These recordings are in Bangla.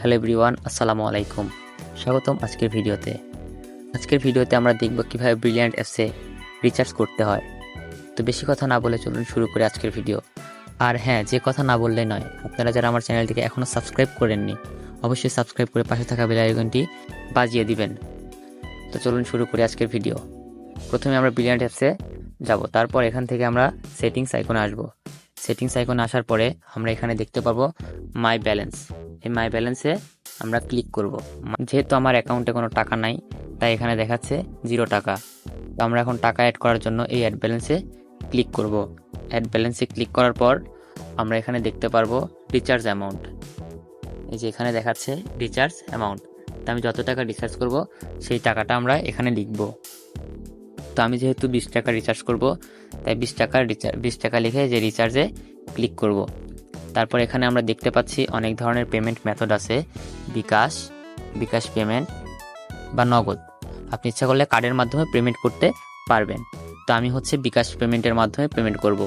হ্যালো এভরিওয়ান, আসসালামু আলাইকুম। স্বাগতম আজকের ভিডিওতে আমরা দেখব কিভাবে ব্রিলিয়ান্ট অ্যাপসে রিচার্জ করতে হয়। তো বেশি কথা না বলে চলুন শুরু করে আজকের ভিডিও। আর হ্যাঁ, যে কথা না বললে নয়, আপনারা যারা আমার চ্যানেলটিকে এখনও সাবস্ক্রাইব করেননি অবশ্যই সাবস্ক্রাইব করে পাশে থাকা বেল আইকনটি বাজিয়ে দিবেন। তো চলুন শুরু করি আজকের ভিডিও। প্রথমে আমরা ব্রিলিয়ান্ট অ্যাপসে যাব, তারপর এখান থেকে আমরা সেটিংস আইকনে আসব। সেটিংস আইকনে আসার পরে আমরা এখানে দেখতে পাবো মাই ব্যালেন্স। এই মাই ব্যালেন্সে আমরা ক্লিক করব। যেহেতু আমার অ্যাকাউন্টে কোনো টাকা নাই তাই এখানে দেখাচ্ছে 0 টাকা। তো আমরা এখন টাকা অ্যাড করার জন্য এই অ্যাড ব্যালেন্সে ক্লিক করব। অ্যাড ব্যালেন্সে ক্লিক করার পর আমরা এখানে দেখতে পারবো রিচার্জ অ্যামাউন্ট। এই যে এখানে দেখাচ্ছে রিচার্জ অ্যামাউন্ট। তো আমি যত টাকা রিচার্জ করব সেই টাকাটা আমরা এখানে লিখব। তো আমি যেহেতু 20 টাকা রিচার্জ করব তাই 20 টাকা লিখে যে রিচার্জে ক্লিক করব। তারপর এখানে আমরা দেখতে পাচ্ছি অনেক ধরনের পেমেন্ট মেথড আছে, বিকাশ পেমেন্ট বা নগদ। আপনি ইচ্ছা করলে কার্ডের মাধ্যমে পেমেন্ট করতে পারবেন। তো আমি বিকাশ পেমেন্টের মাধ্যমে পেমেন্ট করব।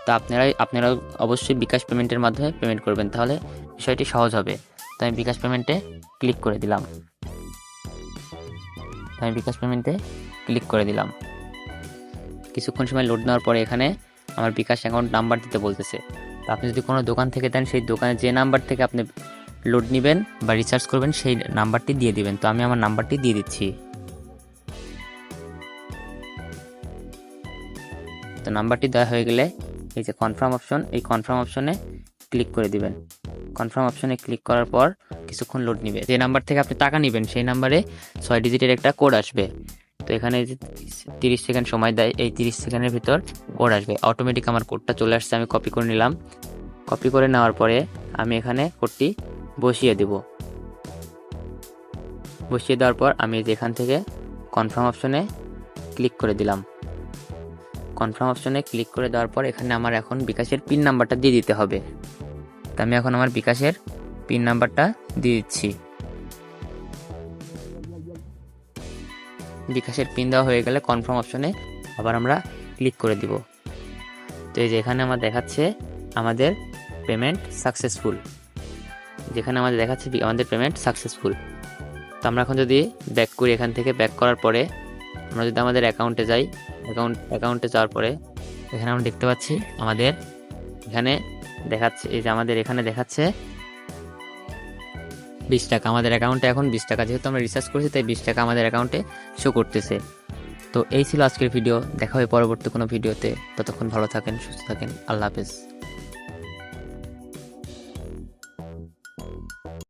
তো আপনারা অবশ্যই বিকাশ পেমেন্টের মাধ্যমে পেমেন্ট করবেন, তাহলে বিষয়টি সহজ হবে। তো আমি বিকাশ পেমেন্টে ক্লিক করে দিলাম। কিছুক্ষণ সময় লোড নেওয়ার পরে এখানে আমার বিকাশ অ্যাকাউন্ট নাম্বার দিতে বলতেছে। তো আপনি যদি কোনো দোকান থেকে দেন সেই দোকানে যে নাম্বার থেকে আপনি লোড নেবেন বা রিচার্জ করবেন সেই নাম্বারটি দিয়ে দিবেন। তো আমি আমার নাম্বারটি দিয়ে দিচ্ছি। তো নাম্বারটি দেওয়া হয়ে গেলে এই যে কনফার্ম অপশন, এই কনফার্ম অপশনে ক্লিক করে দিবেন। কনফার্ম অপশনে ক্লিক করার পর কিছুক্ষণ লোড নেবে। যে নাম্বার থেকে আপনি টাকা নেবেন সেই নাম্বারে 6 ডিজিটের একটা কোড আসবে। তো এখানে যে 30 সেকেন্ড সময় দেয়, এই 30 সেকেন্ডের ভিতর কোড আসবে। অটোমেটিক আমার কোডটা চলে আসছে, আমি কপি করে নিলাম। কপি করে নেওয়ার পরে আমি এখানে কোডটি বসিয়ে দেব। বসিয়ে দেওয়ার পর আমি এখান থেকে কনফার্ম অপশনে ক্লিক করে দিলাম। কনফার্ম অপশনে ক্লিক করে দেওয়ার পর এখানে আমার এখন বিকাশের পিন নাম্বারটা দিয়ে দিতে হবে। তো আমি এখন আমার বিকাশের পিন নাম্বারটা দিয়ে দিচ্ছি। বিকাশের পিন দেওয়া হয়ে গেলে কনফার্ম অপশনে আবার আমরা ক্লিক করে দিব। তো এই যে এখানে আমার দেখাচ্ছে আমাদের পেমেন্ট সাকসেসফুল। যেখানে আমাদের দেখাচ্ছে আমাদের পেমেন্ট সাকসেসফুল। তো আমরা এখন যদি ব্যাক করি, এখান থেকে ব্যাক করার পরে আমরা যদি আমাদের অ্যাকাউন্টে যাই, অ্যাকাউন্টে যাওয়ার পরে এখানে আমরা দেখতে পাচ্ছি আমাদের এখানে দেখাচ্ছে, এই যে আমাদের এখানে দেখাচ্ছে 20 টাকা। আমাদের অ্যাকাউন্টে এখন 20 টাকা, যেহেতু আমরা রিচার্জ করেছি তাই 20 টাকা আমাদের অ্যাকাউন্টে শো করতেছে। তো এই ছিল আজকের ভিডিও। দেখা হবে পরবর্তী কোনো ভিডিওতে। ততক্ষণ ভালো থাকেন, সুস্থ থাকেন। আল্লাহ হাফেজ।